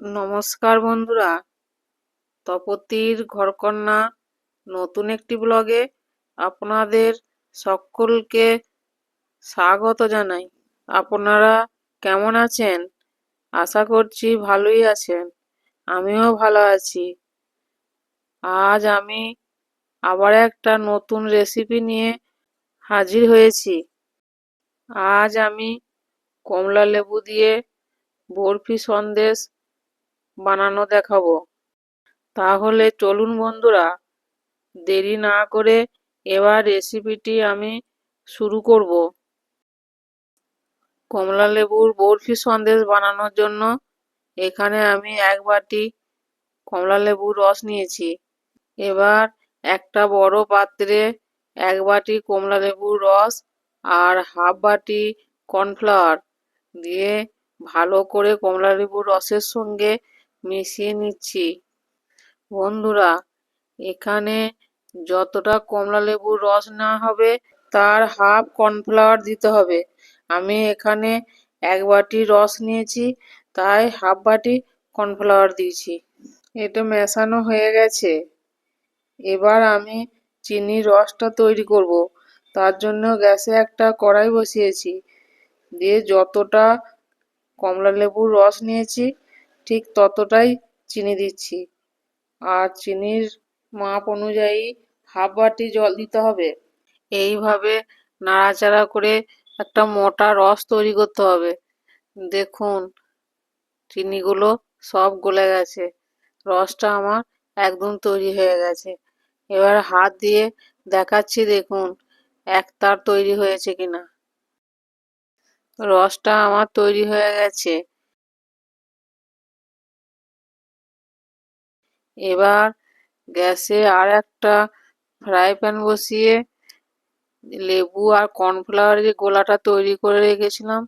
নমস্কার বন্ধুরা, তপতির ঘরকন্না নতুন একটি ব্লগে আপনাদের সকলকে স্বাগত জানাই। আপনারা কেমন আছেন? আশা করছি ভালোই আছেন। আমিও ভালো আছি। আজ আমি আবার একটা নতুন রেসিপি নিয়ে হাজির হয়েছি। আজ আমি কমলা লেবু দিয়ে বরফি সন্দেশ বানানো দেখাবো। তাহলে চলুন বন্ধুরা, দেরি না করে এবার রেসিপিটি আমি শুরু করব। কমলা লেবুর বরফি সন্দেশ বানানোর জন্য এখানে আমি 1 বাটি কমলা লেবুর রস নিয়েছি। এবার একটা বড় পাত্রে 1 বাটি কমলা লেবুর রস আর হাফ বাটি কর্নফ্লাওয়ার দিয়ে ভালো করে কমলা লেবুর রসের সঙ্গে মিশিয়ে নিচ্ছি। বন্ধুরা, এখানে যতটা কমলা লেবুর রস নেওয়া হবে তার হাফ কর্নফ্লাওয়ার দিতে হবে। আমি এখানে 1 বাটি রস নিয়েছি, তাই হাফ বাটি কর্নফ্লাওয়ার দিয়েছি। এটা মেশানো হয়ে গেছে। এবার আমি চিনির রসটা তৈরি করব। তার জন্য গ্যাসে একটা কড়াই বসিয়েছি। দিয়ে যতটা কমলা লেবুর রস নিয়েছি ঠিক ততটাই চিনি দিচ্ছি। আর চিনির মাপ অনুযায়ী হাফ বাটি জল দিতে হবে। এইভাবে নাড়াচাড়া করে একটা মোটা রস তৈরি করতে হবে। দেখুন, চিনিগুলো সব গলে গেছে। রসটা আমার একদম তৈরি হয়ে গেছে। এবার হাত দিয়ে দেখাচ্ছি, দেখুন একতার তৈরি হয়েছে কিনা। রসটা আমার তৈরি হয়ে গেছে। এবার গ্যাসে আর একটা ফ্রাই প্যান বসিয়ে লেবু আর কর্নফ্লাওয়ারের যে গোলাটা তৈরি করে রেখেছিলাম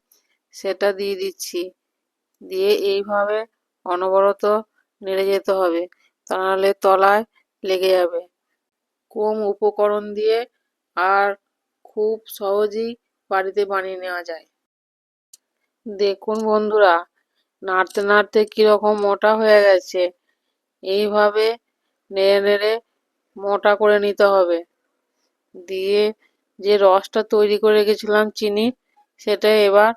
সেটা দিয়ে দিচ্ছি। দিয়ে এইভাবে অনবরত নেড়ে যেতে হবে, তা নাহলে তলায় লেগে যাবে। কম উপকরণ দিয়ে আর খুব সহজেই বাড়িতে বানিয়ে নেওয়া যায়। দেখুন বন্ধুরা, নাড়তে নাড়তে কীরকম মোটা হয়ে গেছে। এইভাবে নেড়ে নেড়ে মোটা করে নিতে হবে। দিয়ে যে রসটা তৈরি করে রেখেছিলাম চিনির, সেটা এবার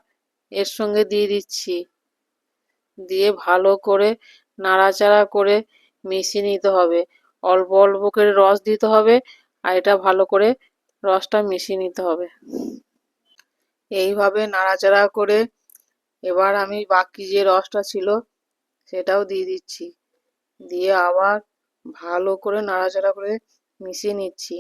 এর সঙ্গে দিয়ে দিচ্ছি। দিয়ে ভালো করে নাড়াচাড়া করে মিশিয়ে নিতে হবে। অল্প অল্প করে রস দিতে হবে আর এটা ভালো করে রসটা মিশিয়ে নিতে হবে। এইভাবে নাড়াচাড়া করে এবার আমি বাকি যে রসটা ছিল সেটাও দিয়ে দিচ্ছি। দিয়ে আবার ভালো করে নাড়াচাড়া করে মিশিয়ে নিচ্ছি।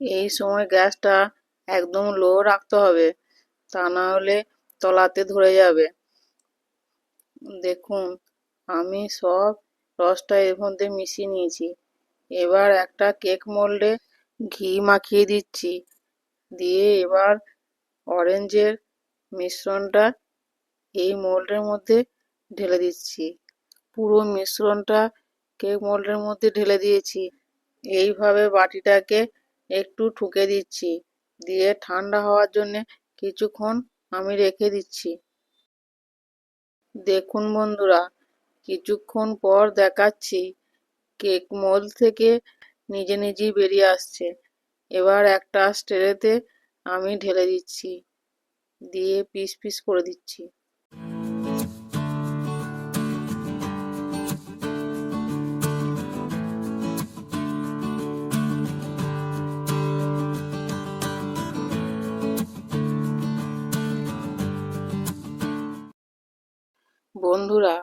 এই সময় গ্যাসটা একদম লো রাখতে হবে, তা না হলে তলাতে ধরে যাবে। দেখুন, আমি সব রসটা এর মধ্যে মিশিয়ে নিয়েছি। এবার একটা কেক মোল্ডে ঘি মাখিয়ে দিচ্ছি। দিয়ে এবার অরেঞ্জের মিশ্রণটা এই মোল্ডের মধ্যে ঢেলে দিচ্ছি। পুরো মিশ্রণটা কেক মোল্ডের মধ্যে ঢেলে দিয়েছি। এইভাবে বাটিটাকে একটু ঠুকে দিচ্ছি। দিয়ে ঠান্ডা হওয়ার জন্যে কিছুক্ষণ আমি রেখে দিচ্ছি। দেখুন বন্ধুরা, কিছুক্ষণ পর দেখাচ্ছি কেক মোল্ড থেকে নিজে নিজেই বেরিয়ে আসছে। এবার একটা স্ট্রেতে আমি ঢেলে দিচ্ছি, দিয়ে পিস পিস করে দিচ্ছি। বন্ধুরা,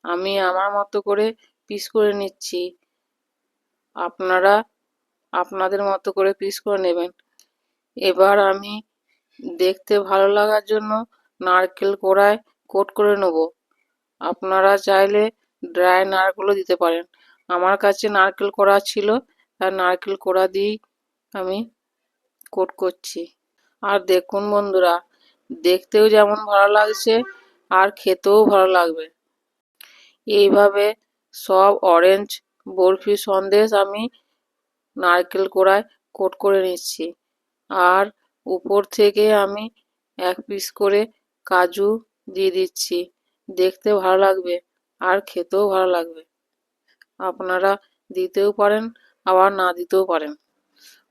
আমি আমার মতো করে পিস করে নিচ্ছি। আপনারা আপনাদের মতো করে পিস করে নেবেন। এবার আমি দেখতে ভালো লাগার জন্য নারকেল কোড়ায় কোট করে নেব। আপনারা চাইলে ড্রাই নারকেলও দিতে পারেন। আমার কাছে নারকেল কোড়া ছিল, আর নারকেল কোড়া দিয়েই আমি কোট করছি। আর দেখুন বন্ধুরা, দেখতেও যেমন ভালো লাগছে আর খেতেও ভালো লাগবে। এইভাবে সব অরেঞ্জ বরফি সন্দেশ আমি নারকেল কোড়ায় কোট করে নিচ্ছি। আর উপর থেকে আমি 1 পিস করে কাজু দিয়ে দিচ্ছি। দেখতে ভালো লাগবে আর খেতেও ভালো লাগবে। আপনারা দিতেও পারেন, আবার না দিতেও পারেন।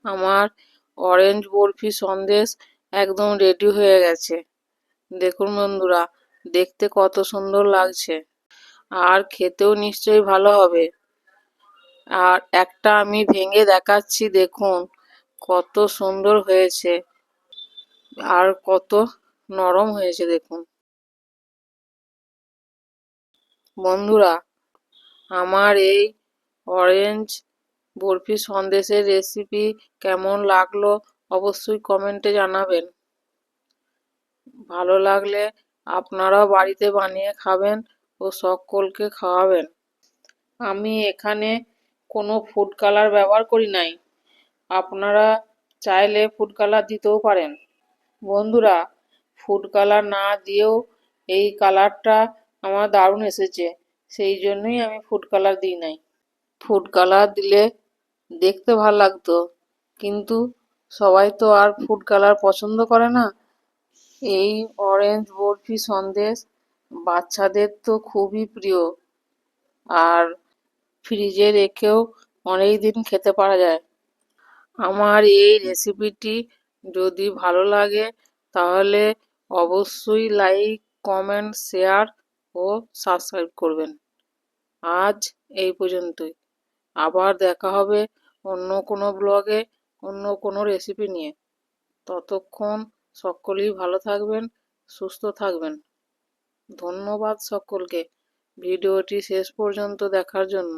আমার অরেঞ্জ বরফি সন্দেশ একদম রেডি হয়ে গেছে। দেখুন বন্ধুরা, দেখতে কত সুন্দর লাগছে, আর খেতেও নিশ্চয়ই ভালো হবে। আর একটা আমি ভেঙে দেখাচ্ছি, দেখুন কত সুন্দর হয়েছে আর কত নরম হয়েছে দেখুন। বন্ধুরা, আমার এই অরেঞ্জ বরফি সন্দেশের রেসিপি কেমন লাগলো অবশ্যই কমেন্টে জানাবেন। ভালো লাগলে আপনারাও বাড়িতে বানিয়ে খাবেন ও সকলকে খাওয়াবেন। আমি এখানে কোনো ফুড কালার ব্যবহার করি নাই, আপনারা চাইলে ফুড কালার দিতেও পারেন। বন্ধুরা, ফুড কালার না দিয়েও এই কালারটা আমার দারুণ এসেছে, সেই জন্যই আমি ফুড কালার দিই নাই। ফুড কালার দিলে দেখতে ভালো লাগতো, কিন্তু সবাই তো আর ফুড কালার পছন্দ করে না। এই অরেঞ্জ বরফি সন্দেশ বাচ্চাদের তো খুবই প্রিয়, আর ফ্রিজে রেখেও অনেক দিন খেতে পারা যায়। আমার এই রেসিপিটি যদি ভালো লাগে তাহলে অবশ্যই লাইক, কমেন্ট, শেয়ার ও সাবস্ক্রাইব করবেন। আজ এই পর্যন্তই। আবার দেখা হবে অন্য কোনো ব্লগে, অন্য কোনো রেসিপি নিয়ে। ততক্ষণ সকলেই ভালো থাকবেন, সুস্থ থাকবেন। ধন্যবাদ সকলকে ভিডিওটি শেষ পর্যন্ত দেখার জন্য।